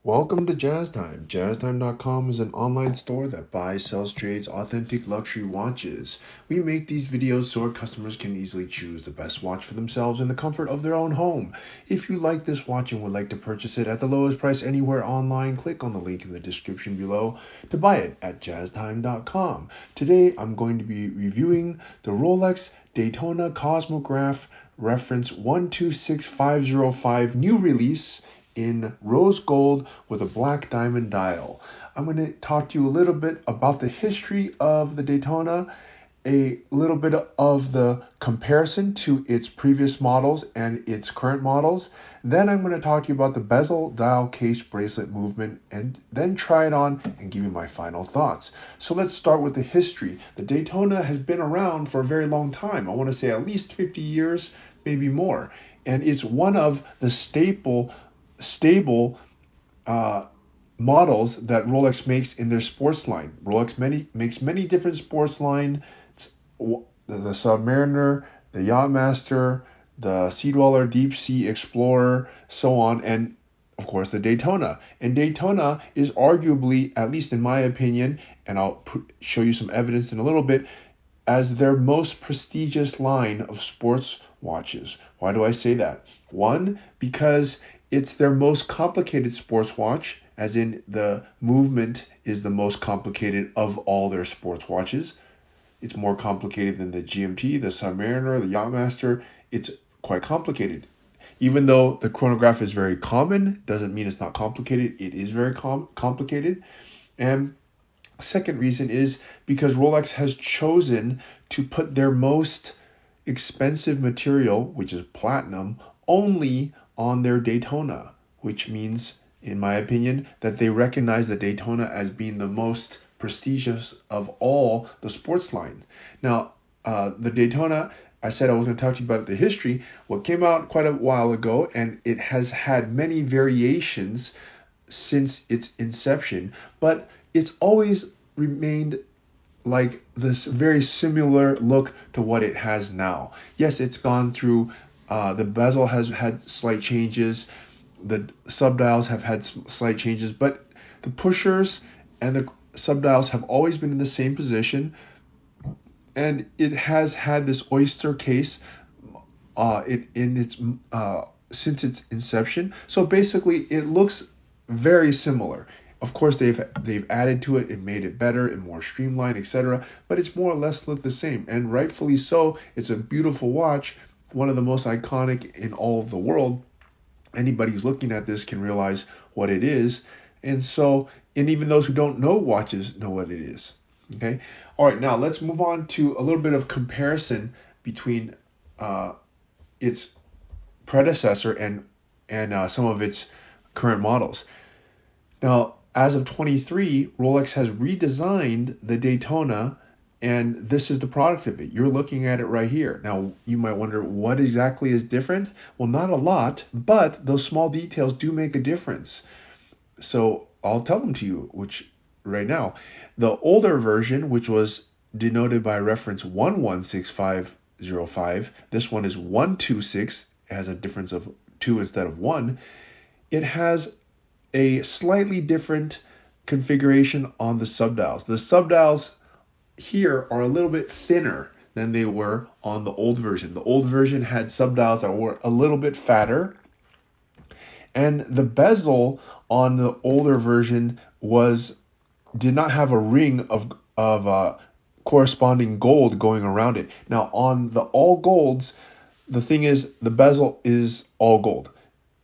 Welcome to Jaztime. Jaztime.com is an online store that buys, sells, trades authentic luxury watches. We make these videos so our customers can easily choose the best watch for themselves in the comfort of their own home. If you like this watch and would like to purchase it at the lowest price anywhere online, click on the link in the description below to buy it at Jaztime.com. Today I'm going to be reviewing the Rolex Daytona Cosmograph reference 126505 new release in rose gold with a black diamond dial. I'm going to talk to you a little bit about the history of the Daytona, a little bit of the comparison to its previous models and its current models. Then I'm going to talk to you about the bezel, dial, case, bracelet movement, and then try it on and give you my final thoughts. So let's start with the history. The Daytona has been around for a very long time. I want to say at least 50 years, maybe more. And it's one of the stable models that Rolex makes in their sports line. Rolex makes many different sports line, the Submariner, the Yachtmaster, the Sea Dweller, Deep Sea Explorer, so on, and of course the Daytona. And Daytona is arguably, at least in my opinion, and I'll show you some evidence in a little bit, as their most prestigious line of sports watches. Why do I say that? One, because it's their most complicated sports watch, as in the movement is the most complicated of all their sports watches. It's more complicated than the GMT, the Submariner, the Yachtmaster. It's quite complicated. Even though the chronograph is very common, doesn't mean it's not complicated. It is very complicated. And second reason is because Rolex has chosen to put their most expensive material, which is platinum, only on their Daytona, which means, in my opinion, that they recognize the Daytona as being the most prestigious of all the sports line. Now, the Daytona, I said I was going to talk to you about the history. Well, it came out quite a while ago, and it has had many variations since its inception, but it's always remained like this very similar look to what it has now. Yes, it's gone through, the bezel has had slight changes, the subdials have had slight changes, but the pushers and the subdials have always been in the same position, and it has had this oyster case in its since its inception. So basically, it looks very similar. Of course, they've added to it and made it better and more streamlined, etc. But it's more or less look the same, and rightfully so. It's a beautiful watch, one of the most iconic in all of the world. Anybody who's looking at this can realize what it is, and so, and even those who don't know watches know what it is. Okay. All right. Now let's move on to a little bit of comparison between its predecessor and some of its current models. Now, as of 23, Rolex has redesigned the Daytona, and this is the product of it. You're looking at it right here. Now, you might wonder what exactly is different. Well, not a lot, but those small details do make a difference. So I'll tell them to you, which right now, the older version, which was denoted by reference 116505, this one is 126, it has a difference of 2 instead of 1. It has a slightly different configuration on the subdials. The subdials here are a little bit thinner than they were on the old version. The old version had subdials that were a little bit fatter, and the bezel on the older version did not have a ring of corresponding gold going around it. Now on the all golds, the thing is the bezel is all gold.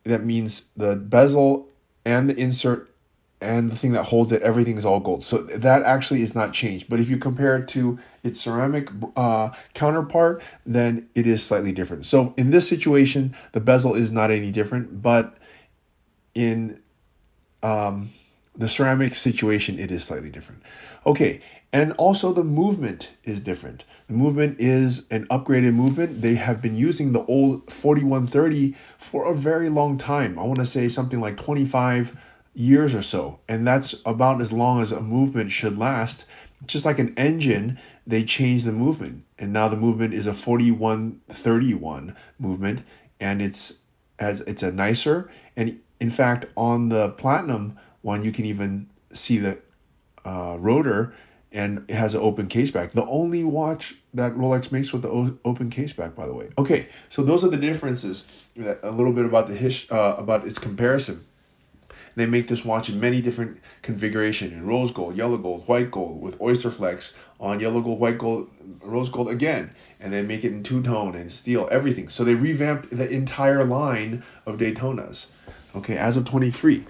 That means the bezel and the insert and the thing that holds it, everything is all gold. So that actually is not changed. But if you compare it to its ceramic counterpart, then it is slightly different. So in this situation, the bezel is not any different, but in the ceramic situation, it is slightly different. Okay, and also the movement is different. The movement is an upgraded movement. They have been using the old 4130 for a very long time. I want to say something like 25 years or so, and that's about as long as a movement should last. Just like an engine, they changed the movement, and now the movement is a 4131 movement, and it's a nicer and In fact, on the platinum one, you can even see the rotor, and it has an open case back. The only watch that Rolex makes with the open case back, by the way. Okay, so those are the differences. A little bit about about its comparison. They make this watch in many different configuration, in rose gold, yellow gold, white gold, with oyster flex on yellow gold, white gold, rose gold again, and they make it in two-tone and steel, everything. So they revamped the entire line of Daytonas. Okay, as of 23.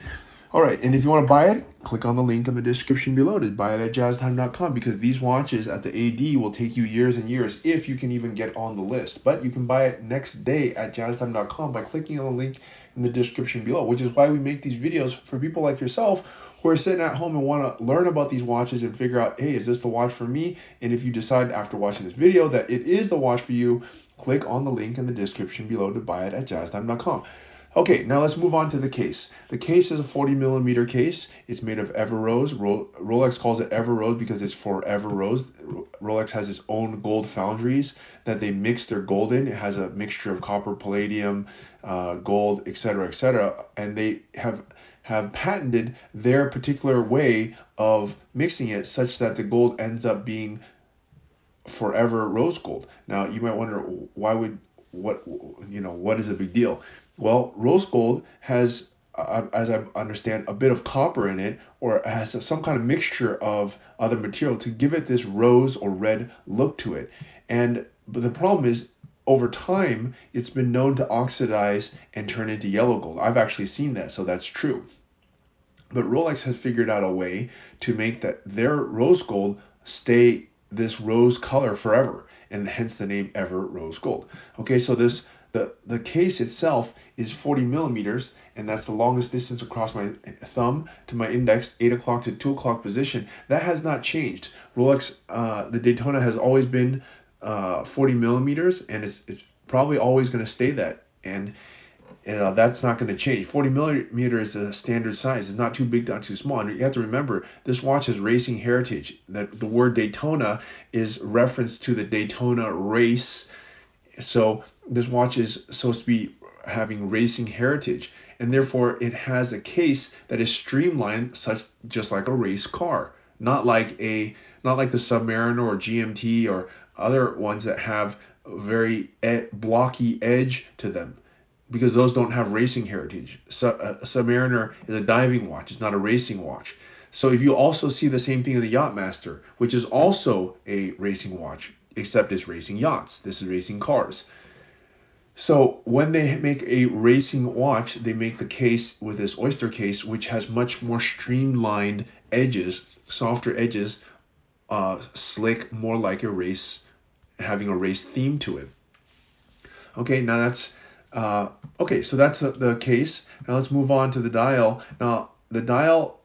All right, and if you want to buy it, click on the link in the description below to buy it at Jaztime.com, because these watches at the AD will take you years and years if you can even get on the list. But you can buy it next day at Jaztime.com by clicking on the link in the description below, which is why we make these videos for people like yourself who are sitting at home and want to learn about these watches and figure out, hey, is this the watch for me? And if you decide after watching this video that it is the watch for you, click on the link in the description below to buy it at Jaztime.com. Okay, now let's move on to the case. The case is a 40mm case. It's made of ever rose. Rolex calls it ever rose because it's forever rose. Rolex has its own gold foundries that they mix their gold in. It has a mixture of copper, palladium, gold, etc., and they have patented their particular way of mixing it such that the gold ends up being forever rose gold. Now you might wonder, what is a big deal? Well, rose gold has, as I understand, a bit of copper in it, or has some kind of mixture of other material to give it this rose or red look to it. But the problem is, over time, it's been known to oxidize and turn into yellow gold. I've actually seen that, so that's true. But Rolex has figured out a way to make their rose gold stay this rose color forever, and hence the name ever rose gold. Okay, so the case itself is 40mm, and that's the longest distance across my thumb to my index, 8 o'clock to 2 o'clock position. That has not changed. Rolex, the Daytona has always been 40mm, and it's probably always going to stay that. And that's not going to change. 40mm is a standard size. It's not too big, not too small. And you have to remember, this watch has racing heritage. That the word Daytona is reference to the Daytona race. So this watch is supposed to be having racing heritage, and therefore it has a case that is streamlined, just like a race car, not like the Submariner or GMT or other ones that have a very blocky edge to them, because those don't have racing heritage. So a Submariner is a diving watch; it's not a racing watch. So if you also see the same thing in the Yachtmaster, which is also a racing watch, except it's racing yachts. This is racing cars. So when they make a racing watch, they make the case with this Oyster case, which has much more streamlined edges, softer edges, slick, more like a race, having a race theme to it. Okay, now that's so that's the case. Now let's move on to the dial. Now the dial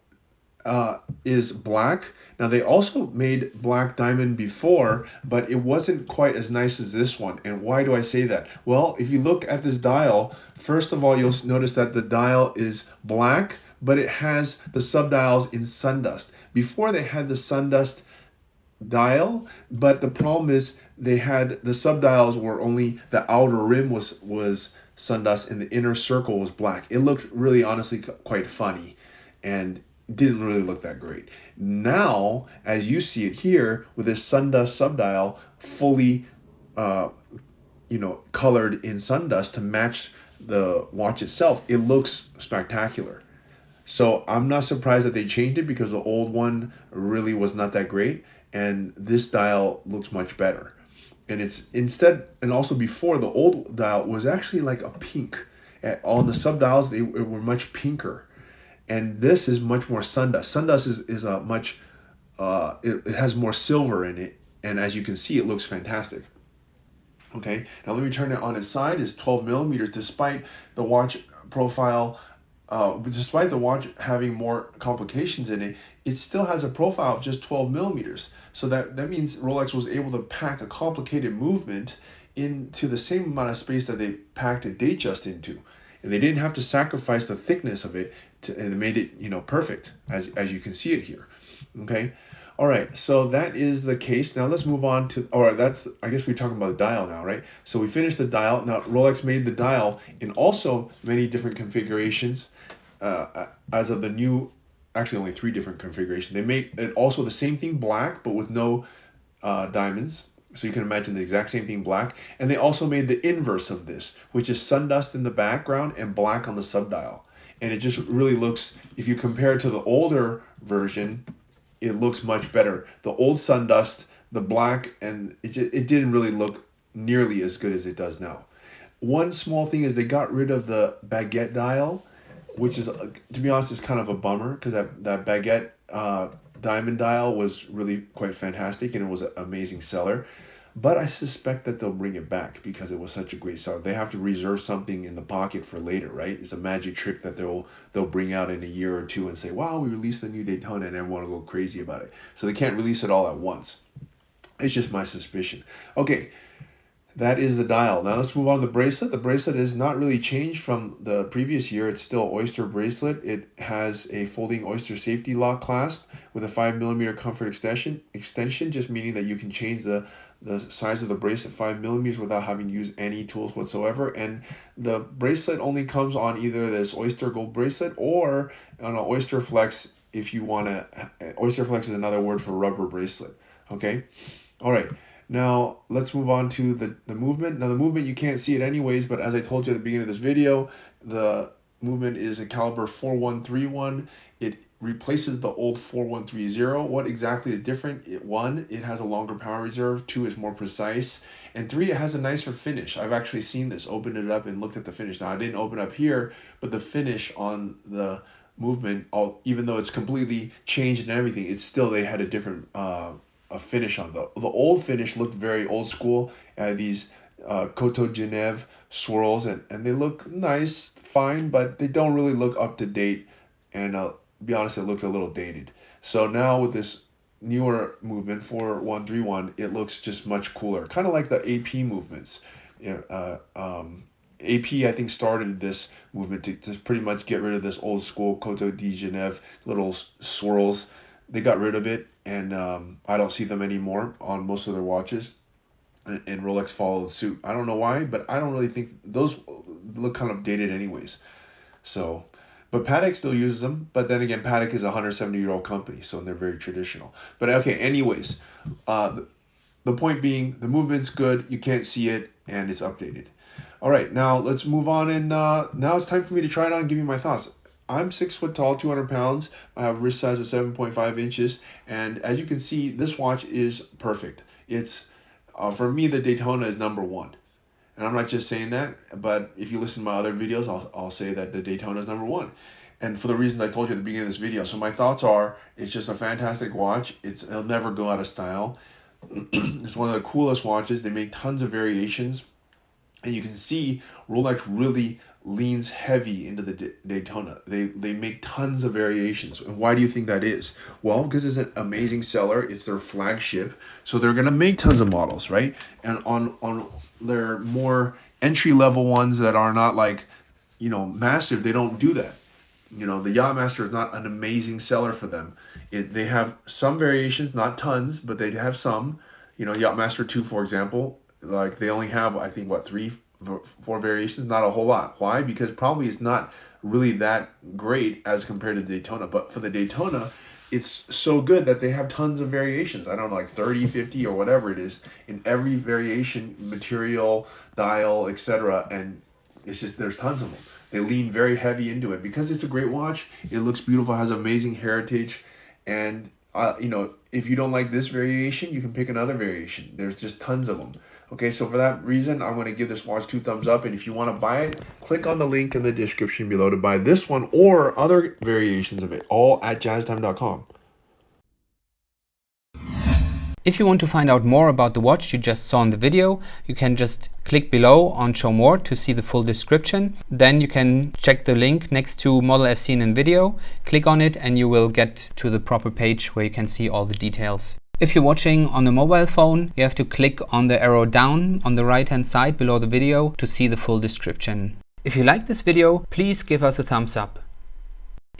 is black. Now they also made black diamond before, but it wasn't quite as nice as this one. And why do I say that? Well, if you look at this dial, first of all, you'll notice that the dial is black, but it has the subdials in Sundust. Before they had the Sundust dial, but the problem is they had the subdials were only the outer rim was Sundust and the inner circle was black. It looked really, honestly, quite funny, and didn't really look that great. Now, as you see it here, with this Sundust subdial fully, colored in Sundust to match the watch itself, it looks spectacular. So I'm not surprised that they changed it, because the old one really was not that great, and this dial looks much better. And it's instead, and also before, the old dial was actually like a pink. On the subdials, they were much pinker. And this is much more Sundust. Sundust is a much, it has more silver in it. And as you can see, it looks fantastic. Okay, now let me turn it on its side. It's 12mm, despite the watch profile, despite the watch having more complications in it, it still has a profile of just 12mm. So that means Rolex was able to pack a complicated movement into the same amount of space that they packed a Datejust into. And they didn't have to sacrifice the thickness of it, and it made it, perfect, as you can see it here. Okay. All right, so that is the case. Now let's move on to, or that's, I guess we're talking about the dial now, right? So we finished the dial. Now Rolex made the dial in also many different configurations. As of the new, actually only 3 different configurations. They make it also the same thing black, but with no diamonds. So you can imagine the exact same thing black. And they also made the inverse of this, which is sundust in the background and black on the subdial. And it just really looks, if you compare it to the older version, it looks much better. The old Sundust, the black, and it didn't really look nearly as good as it does now. One small thing is they got rid of the baguette dial, which is, to be honest, is kind of a bummer, because that baguette diamond dial was really quite fantastic and it was an amazing seller. But I suspect that they'll bring it back because it was such a great seller. They have to reserve something in the pocket for later, right? It's a magic trick that they'll bring out in a year or two and say, wow, we released the new Daytona, and everyone will go crazy about it. So they can't release it all at once. It's just my suspicion. Okay, that is the dial. Now let's move on to the bracelet. The bracelet is not really changed from the previous year. It's still Oyster Bracelet. It has a folding Oyster safety lock clasp with a 5mm comfort extension, just meaning that you can change the size of the bracelet 5mm without having to use any tools whatsoever. And the bracelet only comes on either this Oyster Gold bracelet or on an Oyster Flex if you want to. Oyster Flex is another word for rubber bracelet. Okay? All right. Now, let's move on to the movement. Now, the movement, you can't see it anyways, but as I told you at the beginning of this video, the movement is a caliber 4131. It replaces the old 4130. What exactly is different? 1, it has a longer power reserve. 2, it's more precise. And 3, it has a nicer finish. I've actually seen this, opened it up and looked at the finish. Now, I didn't open up here, but the finish on the movement, even though it's completely changed and everything, it's still, they had a different a finish on the old finish looked very old school. These Coteau Genève swirls, and they look nice, fine, but they don't really look up to date. And be honest, it looked a little dated. So now with this newer movement 4131, it looks just much cooler, kind of like the AP movements. AP, I think, started this movement to pretty much get rid of this old school Coteau de Genève little swirls. They got rid of it, and I don't see them anymore on most of their watches, and Rolex followed suit. I don't know why, but I don't really think those look kind of dated anyways. So, but Patek still uses them, but then again, Patek is a 170-year-old company, so they're very traditional. But okay, anyways, the point being, the movement's good, you can't see it, and it's updated. All right, now let's move on, and now it's time for me to try it on and give you my thoughts. I'm 6 foot tall, 200 pounds. I have wrist size of 7.5 inches. And as you can see, this watch is perfect. It's, for me, the Daytona is number 1. And I'm not just saying that, but if you listen to my other videos, I'll say that the Daytona is number 1. And for the reasons I told you at the beginning of this video. So my thoughts are, it's just a fantastic watch. It'll never go out of style. It's one of the coolest watches. They make tons of variations. And you can see Rolex really leans heavy into the Daytona. They make tons of variations. And why do you think that is? Well, because it's an amazing seller. It's their flagship. So they're going to make tons of models, right? And on their more entry-level ones that are not like, massive, they don't do that. The Yachtmaster is not an amazing seller for them. They have some variations, not tons, but they have some. Yachtmaster 2, for example, like they only have, I think, 3-4 variations, not a whole lot. Why? Because probably it's not really that great as compared to the Daytona. But for the Daytona, it's so good that they have tons of variations. I don't know, like 30, 50, or whatever it is, in every variation, material, dial, etc. And it's just, there's tons of them. They lean very heavy into it because it's a great watch. It looks beautiful, has amazing heritage, and if you don't like this variation, you can pick another variation. There's just tons of them. Okay, so for that reason, I'm going to give this watch 2 thumbs up. And if you want to buy it, click on the link in the description below to buy this one or other variations of it, all at jaztime.com. If you want to find out more about the watch you just saw in the video, you can just click below on Show More to see the full description. Then you can check the link next to Model as seen in video, click on it, and you will get to the proper page where you can see all the details. If you're watching on a mobile phone, you have to click on the arrow down on the right hand side below the video to see the full description. If you like this video, please give us a thumbs up.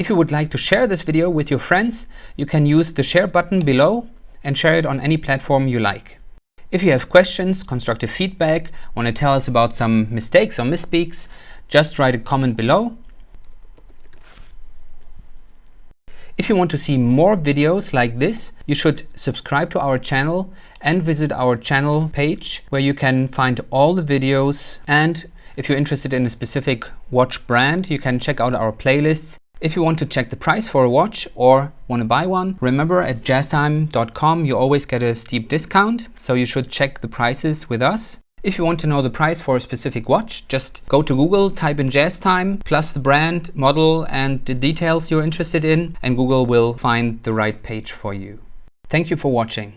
If you would like to share this video with your friends, you can use the share button below and share it on any platform you like. If you have questions, constructive feedback, want to tell us about some mistakes or misspeaks, just write a comment below. If you want to see more videos like this, you should subscribe to our channel and visit our channel page where you can find all the videos. And if you're interested in a specific watch brand, you can check out our playlists. If you want to check the price for a watch or want to buy one, remember at jaztime.com you always get a steep discount, so you should check the prices with us. If you want to know the price for a specific watch, just go to Google, type in Jaztime, plus the brand, model and the details you're interested in, and Google will find the right page for you. Thank you for watching.